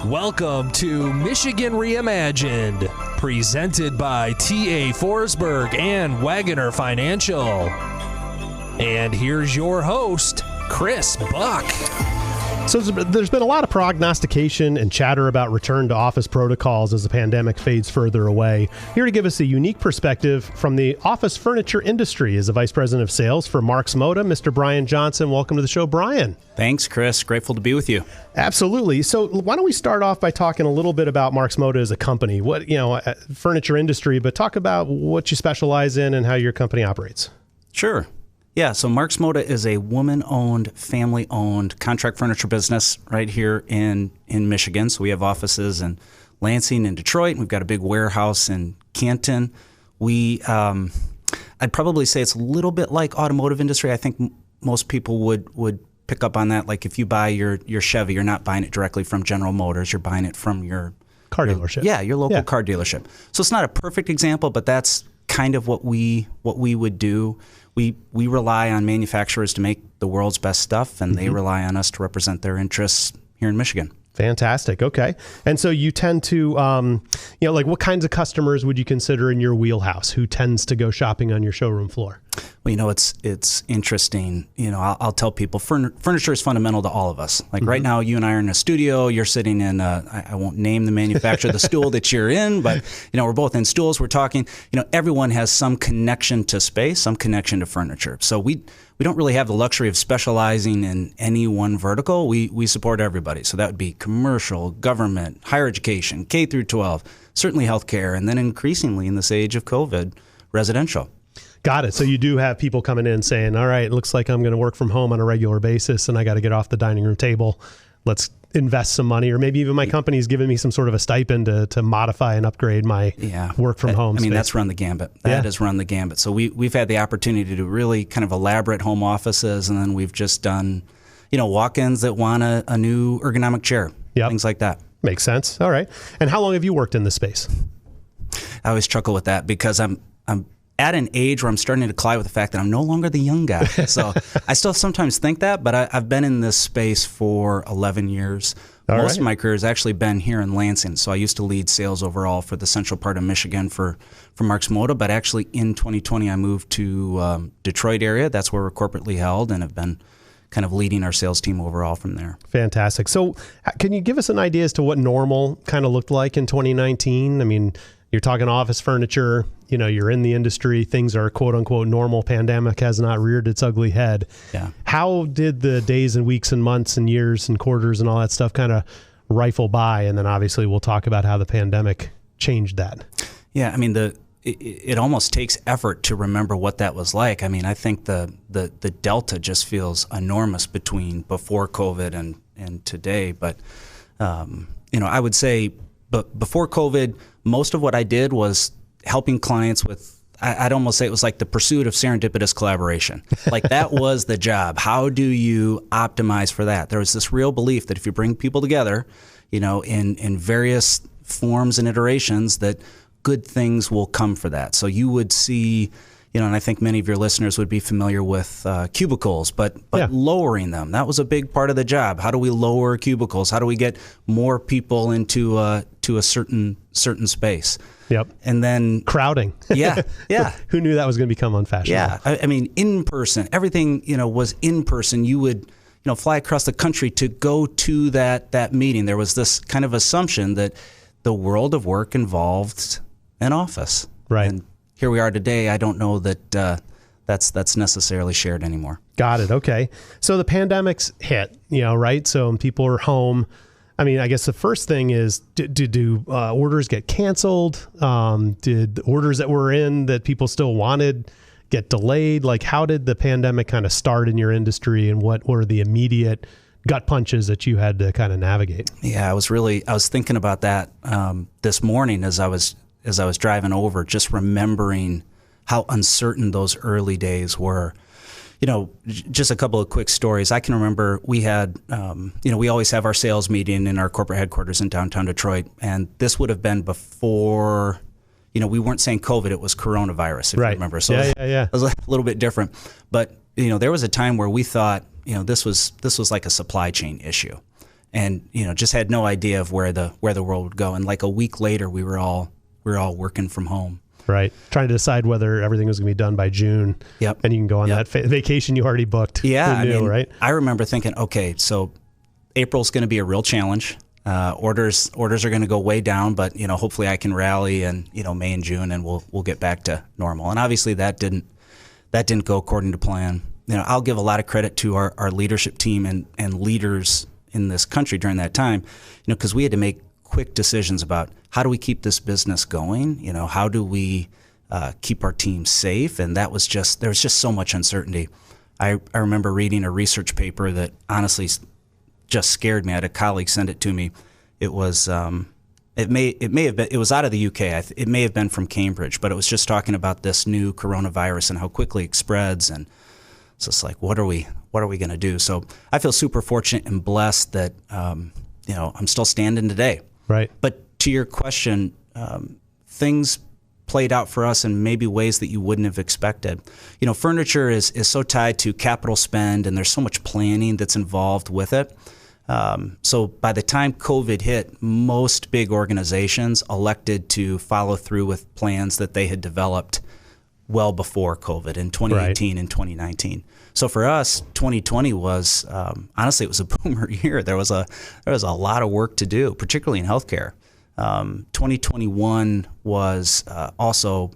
Welcome to Michigan Reimagined, presented by T.A. Forsberg and Wagoner Financial. And here's your host, Chris Buck. So there's been a lot of prognostication and chatter about return to office protocols as the pandemic fades further away. Here to give us a unique perspective from the office furniture industry is the Vice President of Sales for MarxModa, Mr. Brian Johnson. Welcome to the show, Brian. Thanks, Chris. Grateful to be with you. Absolutely. So why don't we start off by talking a little bit about MarxModa as a company, furniture industry, but talk about what you specialize in and how your company operates. Sure. Yeah, so MarxModa is a woman-owned, family-owned contract furniture business right here in Michigan. So we have offices in Lansing and Detroit, and we've got a big warehouse in Canton. I'd probably say it's a little bit like automotive industry. I think most people would pick up on that. Like if you buy your Chevy, you're not buying it directly from General Motors. You're buying it from your car dealership. Your local car dealership. So it's not a perfect example, but that's kind of what we would do. We rely on manufacturers to make the world's best stuff, and they rely on us to represent their interests here in Michigan. Fantastic. Okay. And so you tend to, what kinds of customers would you consider in your wheelhouse? Who tends to go shopping on your showroom floor? Well, it's interesting. I'll tell people furniture is fundamental to all of us. Like right now, you and I are in a studio. You're sitting in, I won't name the manufacturer of the stool that you're in, but, we're both in stools. We're talking, everyone has some connection to space, some connection to furniture. So we don't really have the luxury of specializing in any one vertical. We support everybody. So that would be commercial, government, higher education, K through 12, certainly healthcare, and then increasingly in this age of COVID, residential. Got it. So you do have people coming in saying, all right, it looks like I'm going to work from home on a regular basis and I got to get off the dining room table. Let's invest some money, or maybe even my company's giving me some sort of a stipend to modify and upgrade my work from home space. That's run the gambit. That has run the gambit. So we've had the opportunity to do really kind of elaborate home offices, and then we've just done, walk-ins that want a new ergonomic chair, things like that. Makes sense. All right. And how long have you worked in this space? I always chuckle with that because I'm at an age where I'm starting to collide with the fact that I'm no longer the young guy. So I still sometimes think that, but I've been in this space for 11 years. Most of my career has actually been here in Lansing. So I used to lead sales overall for the central part of Michigan for MarxModa, but actually in 2020 I moved to Detroit area. That's where we're corporately held, and have been kind of leading our sales team overall from there. Fantastic. So can you give us an idea as to what normal kind of looked like in 2019? I mean, you're talking office furniture, you're in the industry, things are quote unquote normal, pandemic has not reared its ugly head. Yeah. How did the days and weeks and months and years and quarters and all that stuff kind of rifle by? And then obviously we'll talk about how the pandemic changed that. Yeah, I mean, it almost takes effort to remember what that was like. I mean, I think the delta just feels enormous between before COVID and today. But, I would say before COVID, most of what I did was helping clients with, I'd almost say it was like the pursuit of serendipitous collaboration. Like that was the job. How do you optimize for that? There was this real belief that if you bring people together, in various forms and iterations, that good things will come for that. So you would see, and I think many of your listeners would be familiar with cubicles, but lowering them, that was a big part of the job. How do we lower cubicles? How do we get more people into to a certain space? Yep. And then crowding. Yeah. Who knew that was going to become unfashionable? Yeah. I mean, in person, everything, was in person. You would, fly across the country to go to that meeting. There was this kind of assumption that the world of work involved an office. Right. And here we are today. I don't know that that's necessarily shared anymore. Got it. Okay. So the pandemic's hit, right? So people are home. I mean, I guess the first thing is, do orders get canceled? Did orders that were in that people still wanted get delayed? Like, how did the pandemic kind of start in your industry, and what were the immediate gut punches that you had to kind of navigate? Yeah, I was thinking about that this morning as I was driving over, just remembering how uncertain those early days were. Just a couple of quick stories. I can remember we had, we always have our sales meeting in our corporate headquarters in downtown Detroit. And this would have been before, we weren't saying COVID, it was coronavirus, if you remember. So it was a little bit different. But, there was a time where we thought, this was like a supply chain issue. and just had no idea of where the world would go. And like a week later, we were all working from home. Right. Trying to decide whether everything was going to be done by June. Yep. And you can go on that vacation you already booked. Yeah. Right? I remember thinking, okay, so April's going to be a real challenge. Orders are going to go way down, but hopefully I can rally in May and June, and we'll get back to normal. And obviously that didn't go according to plan. I'll give a lot of credit to our leadership team and leaders in this country during that time, because we had to make quick decisions about how do we keep this business going? How do we keep our team safe? And there was just so much uncertainty. I remember reading a research paper that honestly just scared me. I had a colleague send it to me. It was it may have been, it was out of the UK. It may have been from Cambridge, but it was just talking about this new coronavirus and how quickly it spreads. And it's just like, what are we going to do? So I feel super fortunate and blessed that I'm still standing today. Right. But to your question, things played out for us in maybe ways that you wouldn't have expected. Furniture is so tied to capital spend, and there's so much planning that's involved with it. So by the time COVID hit, most big organizations elected to follow through with plans that they had developed well before COVID in 2018 and 2019. So for us, 2020 was honestly, it was a boomer year. There was a lot of work to do, particularly in healthcare. 2021 was also,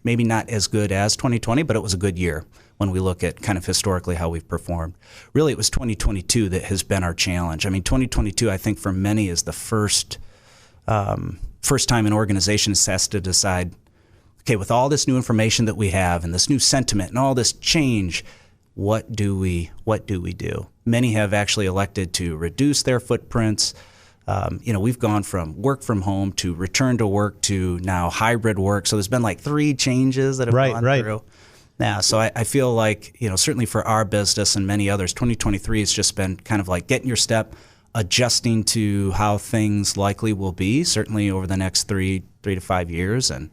maybe not as good as 2020, but it was a good year when we look at kind of historically how we've performed. Really, it was 2022 that has been our challenge. 2022, I think for many is the first time an organization has to decide, okay, with all this new information that we have and this new sentiment and all this change, what do we do? Many have actually elected to reduce their footprints. We've gone from work from home to return to work to now hybrid work. So there's been like 3 changes that have gone through. Yeah, so I feel like, certainly for our business and many others, 2023 has just been kind of like getting your step, adjusting to how things likely will be, certainly over the next 3 to 5 years, and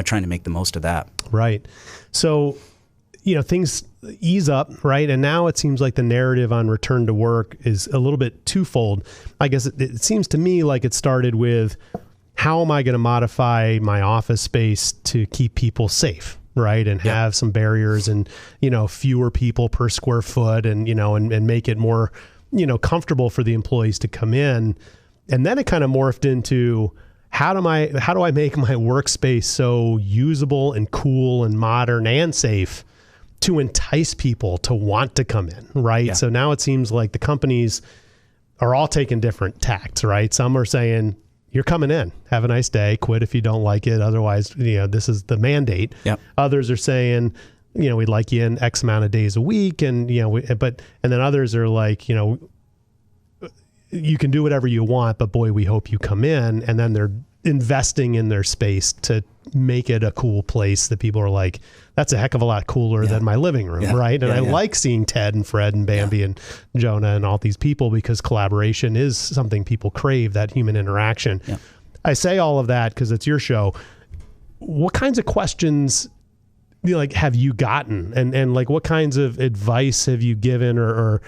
trying to make the most of that. Right. So, things ease up, right? And now it seems like the narrative on return to work is a little bit twofold. I guess it seems to me like it started with, how am I going to modify my office space to keep people safe, right? And have some barriers and, fewer people per square foot and, and make it more, comfortable for the employees to come in. And then it kind of morphed into, how do I make my workspace so usable and cool and modern and safe to entice people to want to come in, right? Yeah. So now it seems like the companies are all taking different tacts, right? Some are saying, you're coming in, have a nice day, quit if you don't like it. Otherwise, this is the mandate. Yep. Others are saying, we'd like you in X amount of days a week. And, and then others are like, you can do whatever you want, but boy, we hope you come in. And then they're investing in their space to make it a cool place that people are like, that's a heck of a lot cooler than my living room, right? And I like seeing Ted and Fred and Bambi and Jonah and all these people, because collaboration is something people crave, that human interaction. Yeah. I say all of that because it's your show. What kinds of questions have you gotten? And like, what kinds of advice have you given, or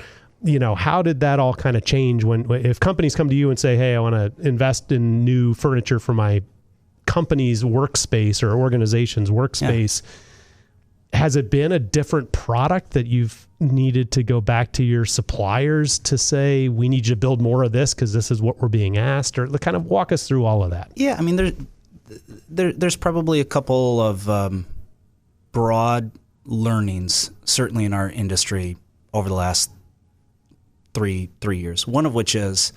how did that all kind of change if companies come to you and say, hey, I want to invest in new furniture for my company's workspace or organization's workspace? Has it been a different product that you've needed to go back to your suppliers to say, we need you to build more of this because this is what we're being asked? Or kind of walk us through all of that. Yeah, there's probably a couple of broad learnings, certainly in our industry over the last three years. One of which is,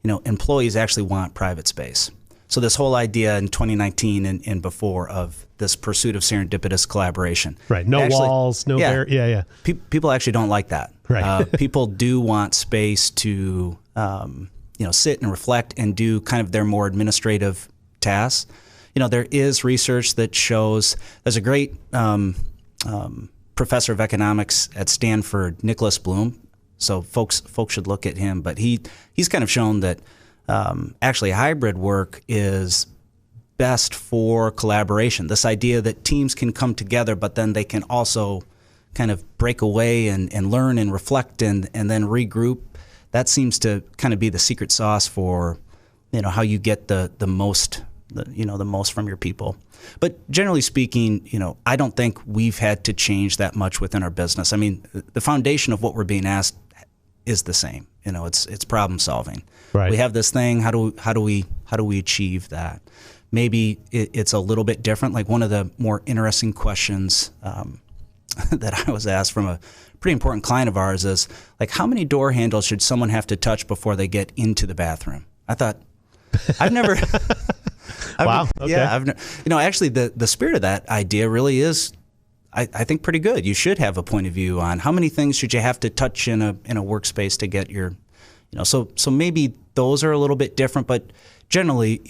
employees actually want private space. So this whole idea in 2019 and before of this pursuit of serendipitous collaboration. Right. No walls, no barrier. Yeah. People actually don't like that. Right. People do want space to, sit and reflect and do kind of their more administrative tasks. There is research that shows, there's a great professor of economics at Stanford, Nicholas Bloom. So folks should look at him. But he's kind of shown that actually hybrid work is best for collaboration. This idea that teams can come together, but then they can also kind of break away and learn and reflect and then regroup. that seems to kind of be the secret sauce for, how you get the most, the most from your people. But generally speaking, I don't think we've had to change that much within our business. I mean, the foundation of what we're being asked is the same. It's problem solving. Right. We have this thing. How do we achieve that? Maybe it's a little bit different. Like one of the more interesting questions that I was asked from a pretty important client of ours is like, how many door handles should someone have to touch before they get into the bathroom? I thought, I've never. Wow. Okay. Yeah. Actually, the spirit of that idea really is, I think, pretty good. You should have a point of view on how many things should you have to touch in a workspace to get your, so maybe those are a little bit different, but generally,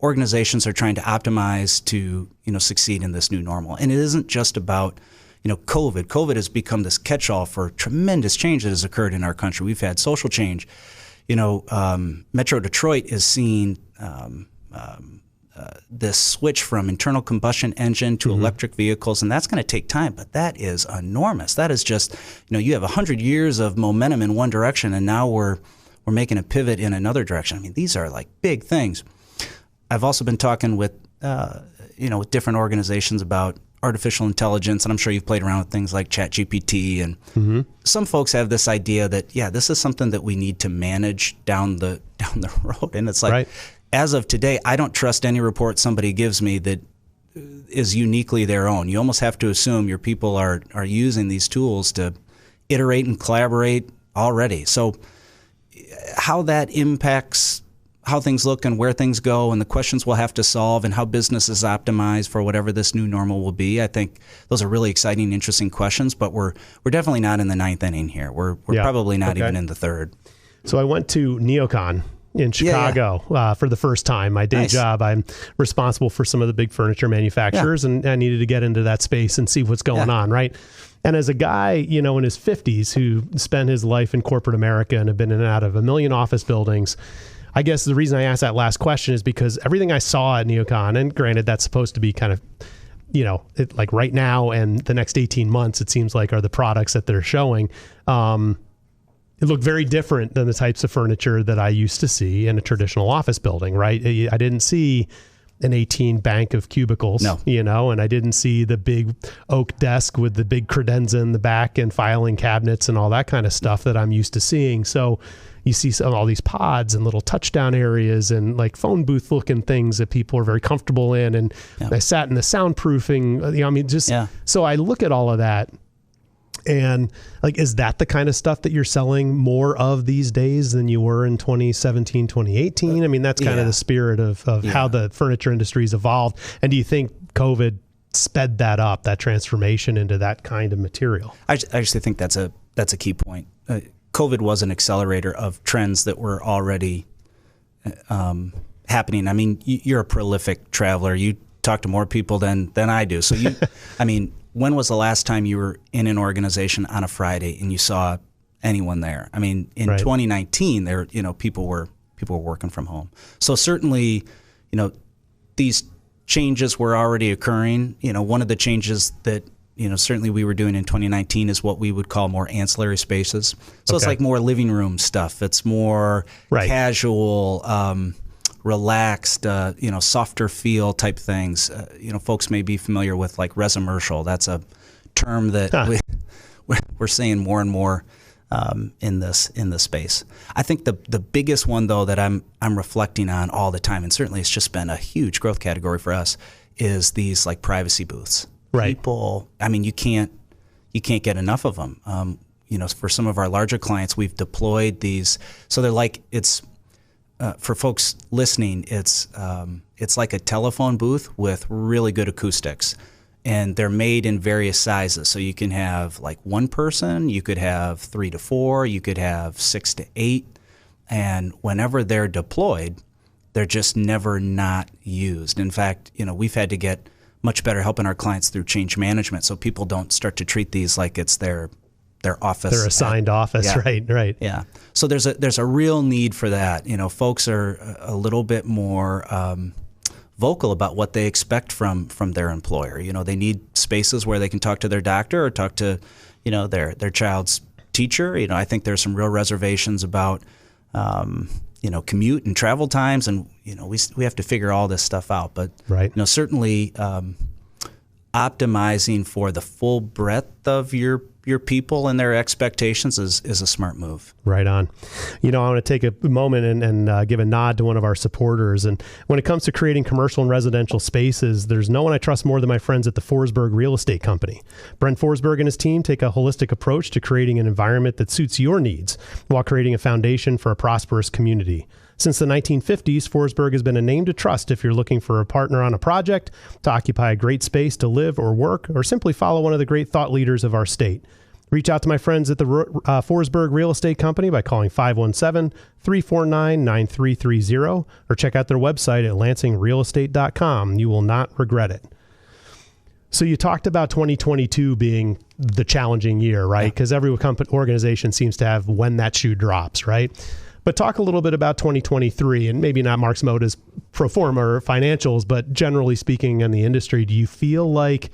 organizations are trying to optimize to, succeed in this new normal. And it isn't just about, COVID. COVID has become this catch-all for tremendous change that has occurred in our country. We've had social change. Metro Detroit is seeing this switch from internal combustion engine to electric vehicles, and that's going to take time, but that is enormous. That is just, you have 100 years of momentum in one direction, and now we're making a pivot in another direction. I mean, these are like big things. I've also been talking with, with different organizations about artificial intelligence, and I'm sure you've played around with things like ChatGPT, and some folks have this idea that, this is something that we need to manage down the road, and it's like, right. As of today, I don't trust any report somebody gives me that is uniquely their own. You almost have to assume your people are using these tools to iterate and collaborate already. So how that impacts how things look and where things go and the questions we'll have to solve and how business is optimized for whatever this new normal will be, I think those are really exciting, interesting questions, but we're definitely not in the ninth inning here. We're probably not even in the third. So I went to Neocon in Chicago for the first time. My day job, I'm responsible for some of the big furniture manufacturers, and I needed to get into that space and see what's going on, right? And as a guy, in his 50s who spent his life in corporate America and have been in and out of a million office buildings, I guess the reason I asked that last question is because everything I saw at Neocon, and granted that's supposed to be kind of, like right now and the next 18 months, it seems like are the products that they're showing. It looked very different than the types of furniture that I used to see in a traditional office building, right? I didn't see an 18 bank of cubicles, and I didn't see the big oak desk with the big credenza in the back and filing cabinets and all that kind of stuff that I'm used to seeing. So you see all these pods and little touchdown areas and like phone booth looking things that people are very comfortable in. And I sat in the soundproofing, so I look at all of that. And like, is that the kind of stuff that you're selling more of these days than you were in 2017, 2018? I mean, that's kind of the spirit of how the furniture industry's evolved. And do you think COVID sped that up, that transformation into that kind of material? I actually think that's a key point. COVID was an accelerator of trends that were already happening. I mean, you're a prolific traveler. You talk to more people than I do. So when was the last time you were in an organization on a Friday and you saw anyone there? I mean, in 2019, there, people were working from home. So certainly, these changes were already occurring. One of the changes that, certainly we were doing in 2019 is what we would call more ancillary spaces. So it's like more living room stuff. It's more casual, relaxed, softer feel type things. Folks may be familiar with like residential. That's a term that we're seeing more and more in this space. I think the biggest one though that I'm reflecting on all the time, and certainly it's just been a huge growth category for us, is these like privacy booths. Right. People, I mean, you can't get enough of them. For some of our larger clients, we've deployed these. So they're like, it's for folks listening, it's like a telephone booth with really good acoustics, and they're made in various sizes. So you can have like one person, you could have 3 to 4, you could have 6 to 8, and whenever they're deployed, they're just never not used. In fact, we've had to get much better helping our clients through change management, so people don't start to treat these like it's their office. Their assigned office, right. Yeah. So there's a real need for that. Folks are a little bit more vocal about what they expect from their employer. They need spaces where they can talk to their doctor or talk to, their child's teacher. I think there's some real reservations about, commute and travel times, and we have to figure all this stuff out. But certainly optimizing for the full breadth of your people and their expectations is a smart move. Right on. I want to take a moment and give a nod to one of our supporters. And when it comes to creating commercial and residential spaces, there's no one I trust more than my friends at the Forsberg Real Estate Company. Brent Forsberg and his team take a holistic approach to creating an environment that suits your needs while creating a foundation for a prosperous community. Since the 1950s, Forsberg has been a name to trust if you're looking for a partner on a project, to occupy a great space to live or work, or simply follow one of the great thought leaders of our state. Reach out to my friends at the Forsberg Real Estate Company by calling 517-349-9330 or check out their website at lansingrealestate.com. You will not regret it. So you talked about 2022 being the challenging year, right? Because every organization seems to have when that shoe drops, right? But talk a little bit about 2023, and maybe not MarxModa's pro forma or financials, but generally speaking in the industry, do you feel like,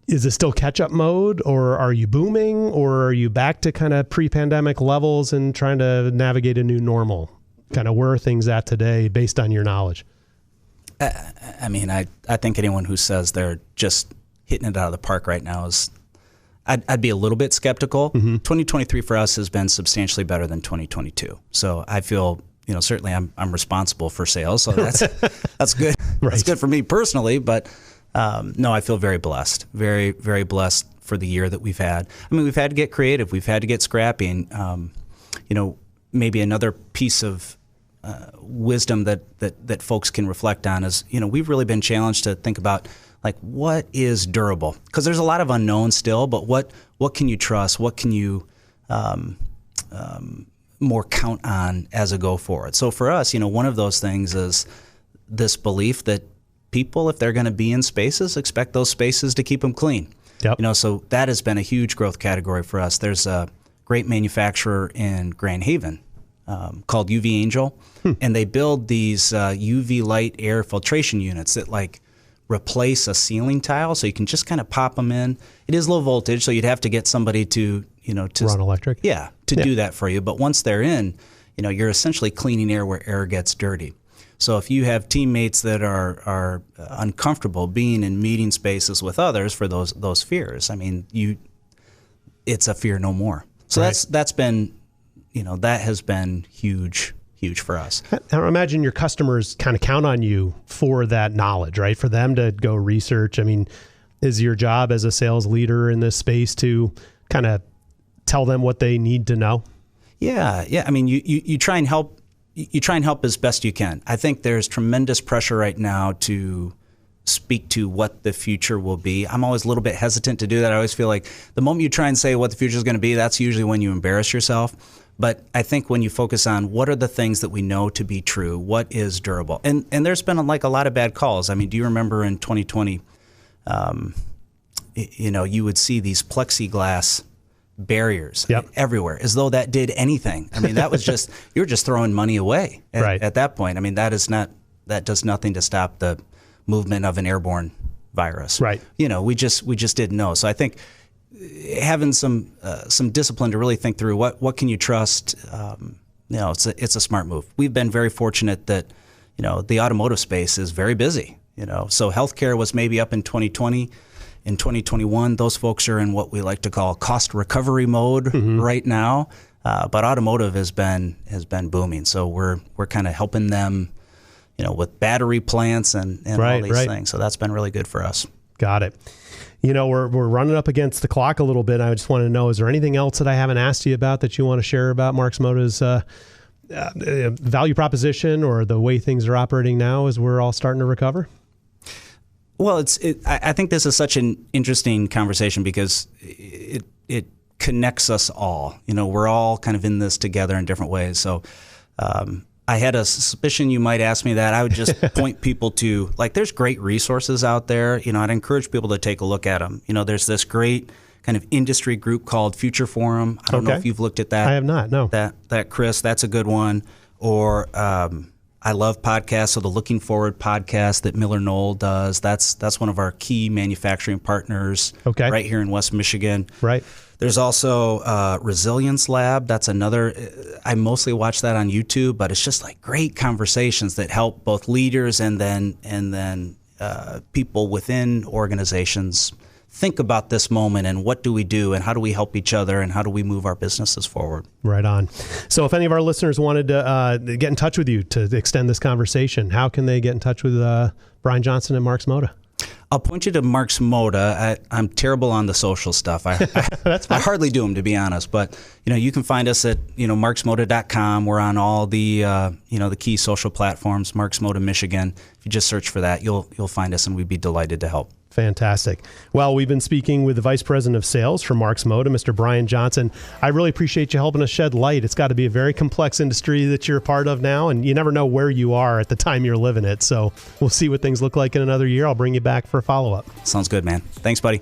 is it still catch-up mode, or are you booming, or are you back to kind of pre-pandemic levels and trying to navigate a new normal? Kind of where are things at today based on your knowledge? I think anyone who says they're just hitting it out of the park right now is, I'd be a little bit skeptical. 2023 for us has been substantially better than 2022. So I feel, certainly I'm responsible for sales, so that's good. Right. That's good for me personally, but no, I feel very blessed, very, very blessed for the year that we've had. We've had to get creative. We've had to get scrappy. And, maybe another piece of wisdom that folks can reflect on is, we've really been challenged to think about, like, what is durable? Because there's a lot of unknowns still, but what can you trust? What can you more count on as a go forward? So for us, one of those things is this belief that people, if they're going to be in spaces, expect those spaces to keep them clean. Yep. So that has been a huge growth category for us. There's a great manufacturer in Grand Haven called UV Angel, and they build these UV light air filtration units that replace a ceiling tile, so you can just kind of pop them in. It is low voltage, so you'd have to get somebody to run electric. Do that for you. But once they're in, you're essentially cleaning air where air gets dirty. So if you have teammates that are uncomfortable being in meeting spaces with others for those fears, it's a fear no more. So that's been, that has been huge for us. I imagine your customers kind of count on you for that knowledge, right? For them to go research. Is your job as a sales leader in this space to kind of tell them what they need to know? Yeah. You try and help. You try and help as best you can. I think there's tremendous pressure right now to speak to what the future will be. I'm always a little bit hesitant to do that. I always feel like the moment you try and say what the future is going to be, that's usually when you embarrass yourself. But I think when you focus on what are the things that we know to be true, what is durable, and there's been a lot of bad calls. Do you remember in 2020, you would see these plexiglass barriers everywhere, as though that did anything. That was just, you're just throwing money away at that point. That does nothing to stop the movement of an airborne virus. Right. We just didn't know. So I think having some discipline to really think through what can you trust, it's a smart move. We've been very fortunate that, the automotive space is very busy, so healthcare was maybe up in 2020. In 2021, those folks are in what we like to call cost recovery mode right now. But automotive has been booming. So we're kind of helping them, with battery plants and all these things. So that's been really good for us. Got it. We're running up against the clock a little bit. I just want to know, is there anything else that I haven't asked you about that you want to share about MarxModa's value proposition or the way things are operating now as we're all starting to recover? Well, I think this is such an interesting conversation because it connects us all. We're all kind of in this together in different ways. So I had a suspicion you might ask me that. I would just point people to, there's great resources out there. I'd encourage people to take a look at them. There's this great kind of industry group called Future Forum. I don't know if you've looked at that. I have not, no. That Chris, that's a good one. Or I love podcasts. So the Looking Forward podcast that Miller Knoll does, that's one of our key manufacturing partners right here in West Michigan. Right. There's also Resilience Lab. That's another. I mostly watch that on YouTube, but it's just like great conversations that help both leaders and then people within organizations think about this moment and what do we do and how do we help each other and how do we move our businesses forward. Right on. So if any of our listeners wanted to get in touch with you to extend this conversation, how can they get in touch with Brian Johnson and MarxModa? I'll point you to MarxModa. I'm terrible on the social stuff. I hardly do them, to be honest. But you can find us at MarxModa.com. We're on all the the key social platforms. MarxModa Michigan. If you just search for that, you'll find us, and we'd be delighted to help. Fantastic. Well, we've been speaking with the Vice President of Sales for MarxModa, Mr. Brian Johnson. I really appreciate you helping us shed light. It's got to be a very complex industry that you're a part of now, and you never know where you are at the time you're living it. So we'll see what things look like in another year. I'll bring you back for a follow-up. Sounds good, man. Thanks, buddy.